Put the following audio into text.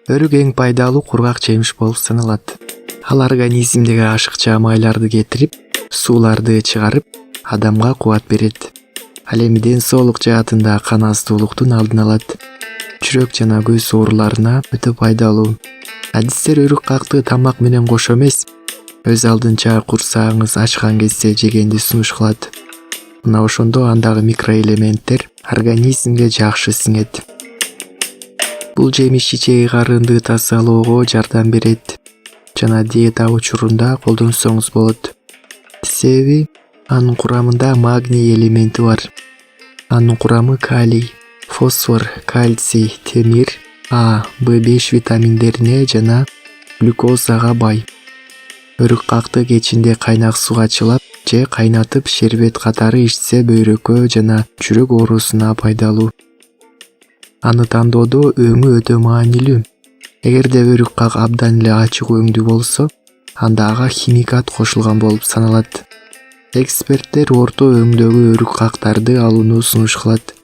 Өрүк эң пайдалуу кургак жемиш болуп саналат. Ал организмдеги ашыкча майларды кетирип, сууларды чыгарып, адамга кубат берет. Ал эми ден соолук жаатында кан астуулуктун алдын алат. Жүрөк жана көз ооруларына өтө пайдалуу. Адистер өрүк какты тамак менен кошо эмес, өз алдынча курсагыңыз ачкан кезде жегенди сунуш кылат. Мына ошондо андагы микроэлементтер организмге жакшы сиңет. Бул жемиш ичеги карынды тазалоого жардам берет жана диета учурунда колдонсоңуз болот. Себеби анын курамында магний элементи бар. Анын курамы калий, фосфор, кальций, темир, А, В5 витаминдерине жана глюкозага бай. Өрүк какты кечинде кайнак суга чылап же кайнатып шербет катары ичсе бөйрөккө жана жүрөк оорусуна пайдалуу. Аны тандоодо өңү өтө маанилүү. Эгерде өрүк как абдан эле ачык өңдүү болсо, анда ага химикат кошулган болуп саналат. Эксперттер орто өңдөгү өрүк кактарды алууну сунуш кылат.